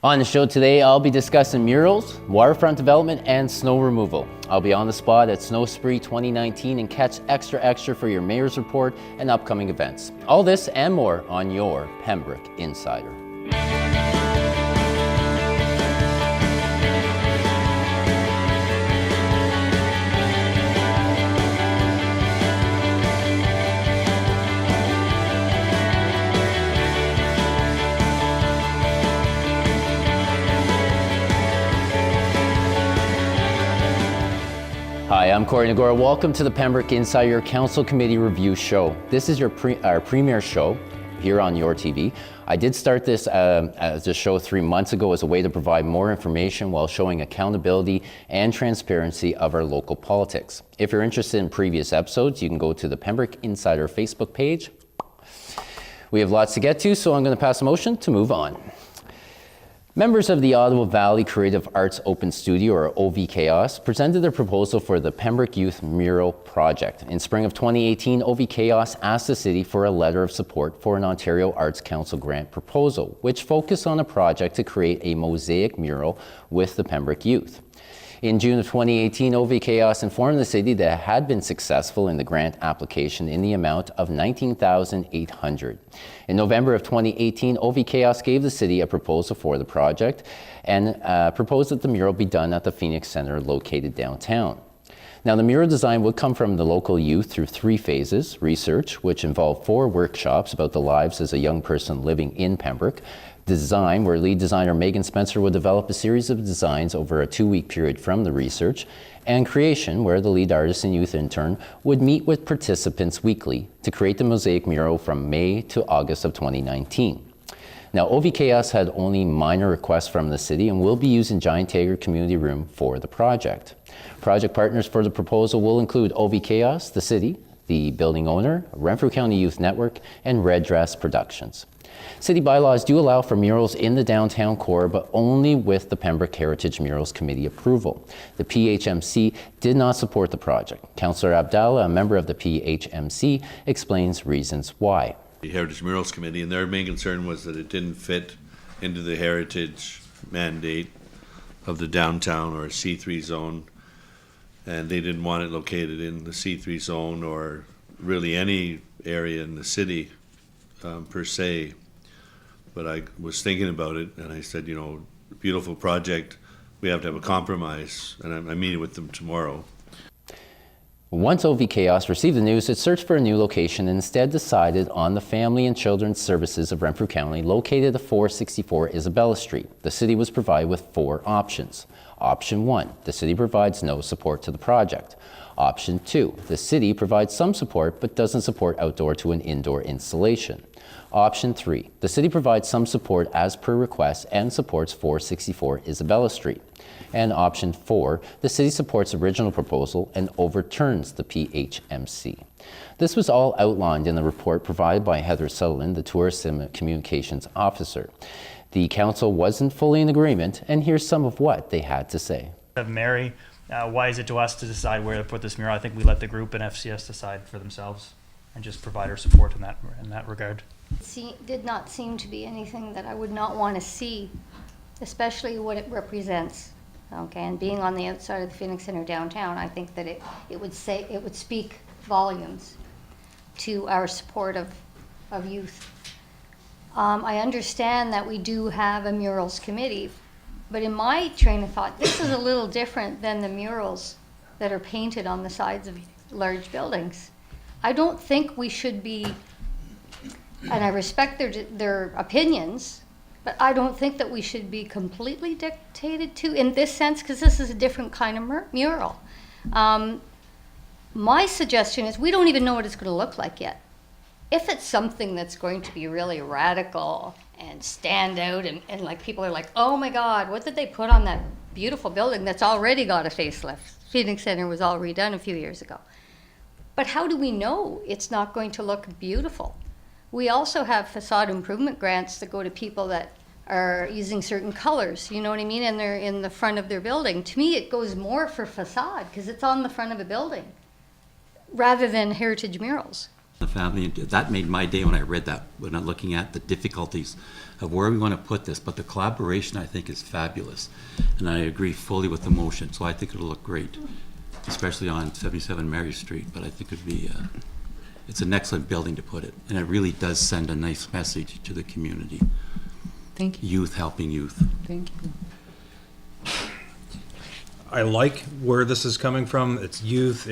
On the show today, I'll be discussing murals, waterfront development, and snow removal. I'll be on the spot at Snow Spree 2019 and catch extra for your mayor's report and upcoming events. All this and more on your Pembroke Insider. Hi, I'm Cory Nagora. Welcome to the Pembroke Insider Council Committee Review Show. This is our premiere show here on your TV. I did start this as a show 3 months ago as a way to provide more information while showing accountability and transparency of our local politics. If you're interested in previous episodes, you can go to the Pembroke Insider Facebook page. We have lots to get to, so I'm going to pass a motion to move on. Members of the Ottawa Valley Creative Arts Open Studio, or OVCHAOS, presented their proposal for the Pembroke Youth Mural Project. In spring of 2018, OVCHAOS asked the city for a letter of support for an Ontario Arts Council grant proposal, which focused on a project to create a mosaic mural with the Pembroke youth. In June of 2018, OVCHAOS informed the city that it had been successful in the grant application in the amount of $19,800. In November of 2018, OVCHAOS gave the city a proposal for the project and proposed that the mural be done at the Phoenix Centre located downtown. Now, the mural design would come from the local youth through 3 phases: research, which involved 4 workshops about the lives as a young person living in Pembroke; design, where lead designer Megan Spencer would develop a series of designs over a 2-week period from the research; and creation, where the lead artist and youth intern would meet with participants weekly to create the mosaic mural from May to August of 2019. Now, OVCHAOS had only minor requests from the city and will be using Giant Tiger Community Room for the project. Project partners for the proposal will include OVCHAOS, the city, the building owner, Renfrew County Youth Network, and Red Dress Productions. City bylaws do allow for murals in the downtown core, but only with the Pembroke Heritage Murals Committee approval. The PHMC did not support the project. Councillor Abdallah, a member of the PHMC, explains reasons why. The Heritage Murals Committee, and their main concern was that it didn't fit into the heritage mandate of the downtown or C3 zone, and they didn't want it located in the C3 zone or really any area in the city per se. But I was thinking about it, and I said, beautiful project, we have to have a compromise, and I'm meeting with them tomorrow. Once OVCHAOS received the news, it searched for a new location and instead decided on the Family and Children's Services of Renfrew County, located at 464 Isabella Street. The city was provided with 4 options. Option 1, the city provides no support to the project. Option 2, the city provides some support but doesn't support outdoor to an indoor installation. Option 3, the city provides some support as per request and supports 464 Isabella Street. And option 4, the city supports original proposal and overturns the PHMC. This was all outlined in the report provided by Heather Sutherland, the Tourism and Communications Officer. The council wasn't fully in agreement, and here's some of what they had to say. Mary, why is it to us to decide where to put this mural? I think we let the group and FCS decide for themselves and just provide our support in that regard. Did not seem to be anything that I would not want to see, especially what it represents. Okay, and being on the outside of the Phoenix Centre downtown, I think that it would speak volumes to our support of youth. I understand that we do have a murals committee, but in my train of thought, this is a little different than the murals that are painted on the sides of large buildings. I don't think we should be, and I respect their opinions, but I don't think that we should be completely dictated to in this sense, because this is a different kind of mural. My suggestion is we don't even know what it's going to look like yet. If it's something that's going to be really radical and stand out and like people are like, oh my God, what did they put on that beautiful building that's already got a facelift? Phoenix Centre was all redone a few years ago. But how do we know it's not going to look beautiful? We also have facade improvement grants that go to people that are using certain colors, you know what I mean, and they're in the front of their building. To me, it goes more for facade because it's on the front of a building rather than heritage murals. The family, that made my day when I read that, when I'm looking at the difficulties of where we want to put this. But the collaboration, I think, is fabulous. And I agree fully with the motion, so I think it'll look great, especially on 77 Mary Street. But I think it'd be, it's an excellent building to put it. And it really does send a nice message to the community. Thank you. Youth helping youth. Thank you. I like where this is coming from. It's youth,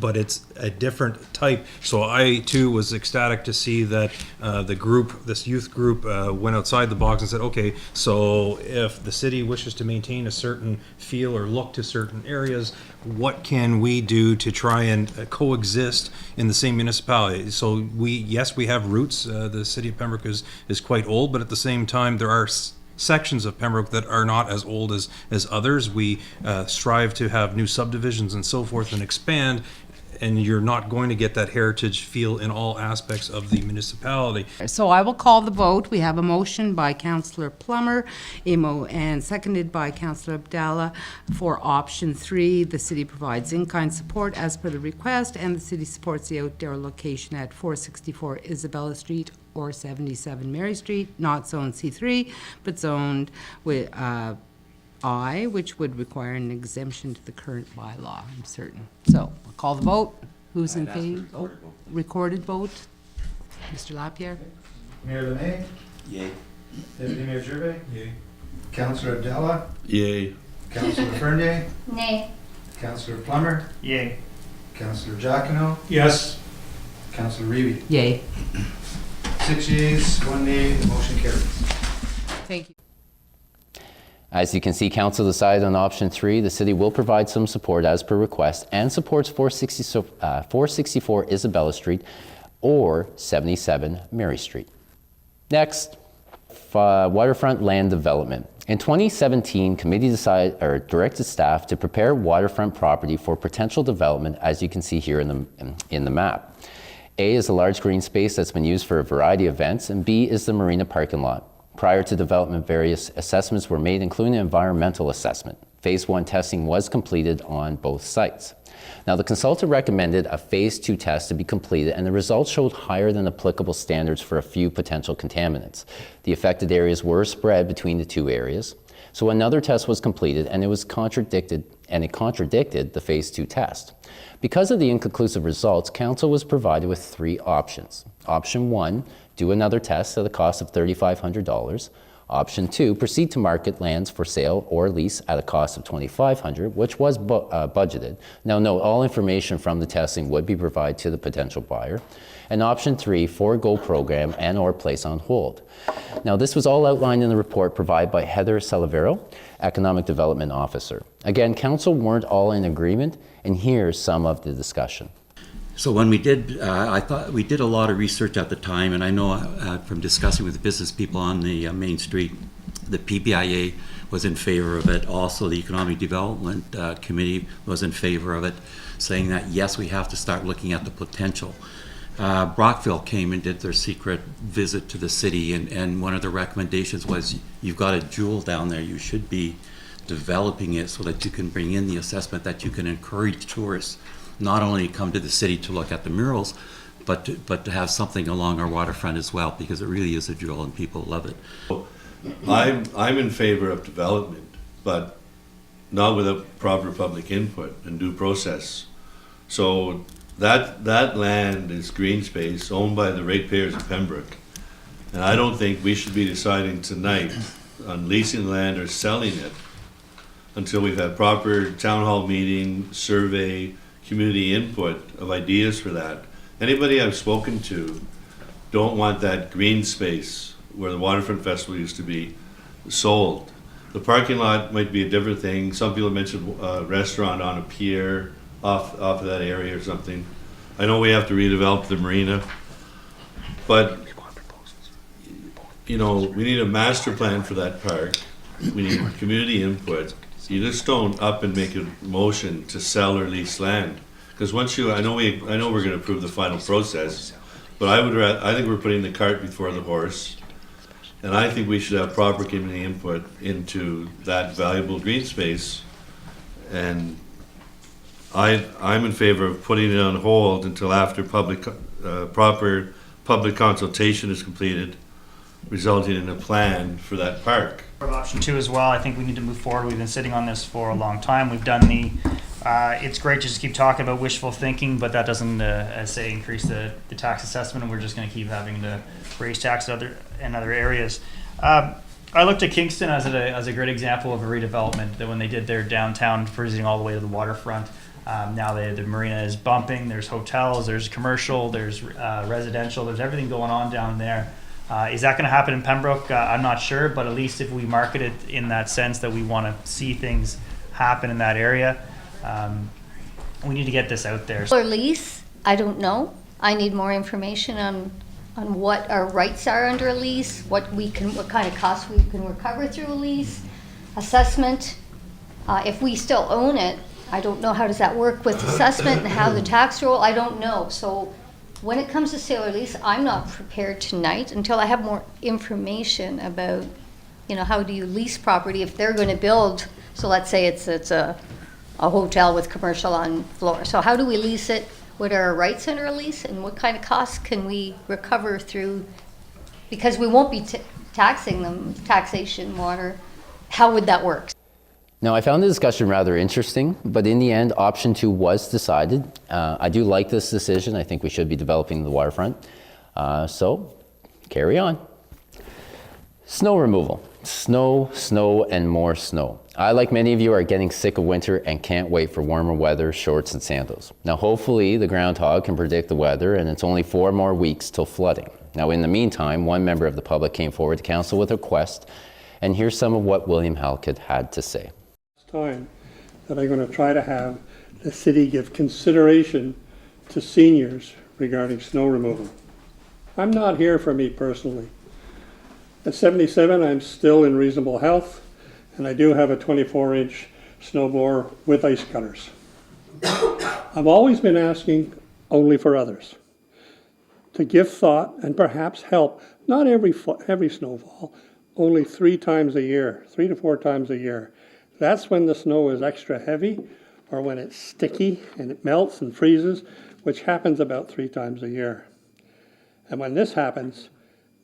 but it's a different type. So I too was ecstatic to see that the group, this youth group, went outside the box and said, okay, so if the city wishes to maintain a certain feel or look to certain areas, what can we do to try and coexist in the same municipality? So yes, we have roots. The city of Pembroke is quite old, but at the same time, there are sections of Pembroke that are not as old as others. We strive to have new subdivisions and so forth and expand, and you're not going to get that heritage feel in all aspects of the municipality. So I will call the vote. We have a motion by Councillor Plummer, and seconded by Councillor Abdallah for option 3. The city provides in-kind support as per the request, and the city supports the outdoor location at 464 Isabella Street or 77 Mary Street, not zone C3, but zoned with I, which would require an exemption to the current bylaw, I'm certain. So, I'll call the vote. Who's in favor? Oh, recorded vote. Mr. Lapierre? Mayor Lemay? Yay. Deputy Mayor Gervais? Yay. Councillor Abdallah? Yay. Councillor Fernier? Nay. Councillor Plummer? Yay. Councillor Giacono? Yes. Councillor Reevy? Yay. 6 yeas, 1 nay, the motion carries. Thank you. As you can see, Council decided on option 3. The city will provide some support as per request and supports 464 Isabella Street or 77 Mary Street. Next, waterfront land development. In 2017, committee directed staff to prepare waterfront property for potential development, as you can see here in the map. A is a large green space that's been used for a variety of events, and B is the marina parking lot. Prior to development, various assessments were made, including an environmental assessment. Phase 1 testing was completed on both sites. Now, the consultant recommended a Phase 2 test to be completed, and the results showed higher than applicable standards for a few potential contaminants. The affected areas were spread between the two areas. So another test was completed, and it contradicted the Phase 2 test. Because of the inconclusive results, Council was provided with 3 options. Option 1, do another test at a cost of $3,500. Option 2, proceed to market lands for sale or lease at a cost of $2,500, which was budgeted. Now note, all information from the testing would be provided to the potential buyer. And option 3, forego program and or place on hold. Now this was all outlined in the report provided by Heather Salavero, Economic Development Officer. Again, Council weren't all in agreement, and here's some of the discussion. So when we did, I thought we did a lot of research at the time, and I know from discussing with business people on the main street, the PBIA was in favor of it. Also, the Economic Development Committee was in favor of it, saying that yes, we have to start looking at the potential. Brockville came and did their secret visit to the city, and one of the recommendations was you've got a jewel down there. You should be developing it so that you can bring in the assessment, that you can encourage tourists not only come to the city to look at the murals, but to have something along our waterfront as well, because it really is a jewel and people love it. I'm in favor of development, but not without proper public input and due process. So that land is green space owned by the ratepayers of Pembroke. And I don't think we should be deciding tonight on leasing land or selling it until we've had proper town hall meeting, survey, community input of ideas for that. Anybody I've spoken to don't want that green space where the Waterfront Festival used to be sold. The parking lot might be a different thing. Some people mentioned a restaurant on a pier off of that area or something. I know we have to redevelop the marina, but you know, we need a master plan for that park. We need community input. You just don't up and make a motion to sell or lease land, because once you, I know we're going to approve the final process, but I think we're putting the cart before the horse, and I think we should have proper community input into that valuable green space, and I'm in favor of putting it on hold until after public proper public consultation is completed, resulting in a plan for that park. Option 2 as well, I think we need to move forward. We've been sitting on this for a long time. We've done it's great to just keep talking about wishful thinking, but that doesn't, as say, increase the tax assessment, and we're just going to keep having to raise tax in other areas. I looked at Kingston as a great example of a redevelopment, that when they did their downtown visiting all the way to the waterfront, now the marina is bumping, there's hotels, there's commercial, there's residential, there's everything going on down there. Is that going to happen in Pembroke? I'm not sure, but at least if we market it in that sense that we want to see things happen in that area, we need to get this out there. Or lease, I don't know. I need more information on what our rights are under a lease, what kind of costs we can recover through a lease, assessment. If we still own it, I don't know how does that work with assessment and how the tax roll, I don't know. So when it comes to sale or lease, I'm not prepared tonight until I have more information about, how do you lease property if they're going to build. So let's say it's a hotel with commercial on floor. So how do we lease it? What are our rights under a lease, and what kind of costs can we recover through? Because we won't be taxing them, taxation, water. How would that work? Now, I found the discussion rather interesting, but in the end, option 2 was decided. I do like this decision. I think we should be developing the waterfront. So, carry on. Snow removal. Snow, snow, and more snow. I, like many of you, are getting sick of winter and can't wait for warmer weather, shorts, and sandals. Now, hopefully, the groundhog can predict the weather, and it's only 4 more weeks till flooding. Now, in the meantime, one member of the public came forward to council with a request, and here's some of what William Halkett had to say. Time that I'm going to try to have the city give consideration to seniors regarding snow removal. I'm not here for me personally. At 77, I'm still in reasonable health, and I do have a 24-inch snowblower with ice cutters. I've always been asking only for others to give thought and perhaps help, not every snowfall, only 3 times a year, 3 to 4 times a year. That's when the snow is extra heavy, or when it's sticky and it melts and freezes, which happens about 3 times a year. And when this happens,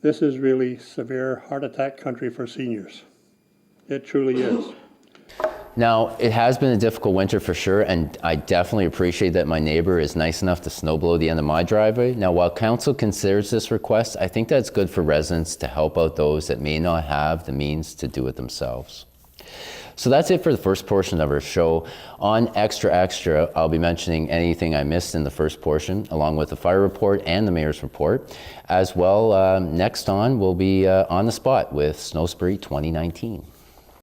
this is really severe heart attack country for seniors. It truly is. Now, it has been a difficult winter for sure, and I definitely appreciate that my neighbor is nice enough to snow blow the end of my driveway. Now, while council considers this request, I think that's good for residents to help out those that may not have the means to do it themselves. So that's it for the first portion of our show. On Extra Extra, I'll be mentioning anything I missed in the first portion, along with the fire report and the mayor's report. As well, next on, we'll be on the spot with Snow Spree 2019.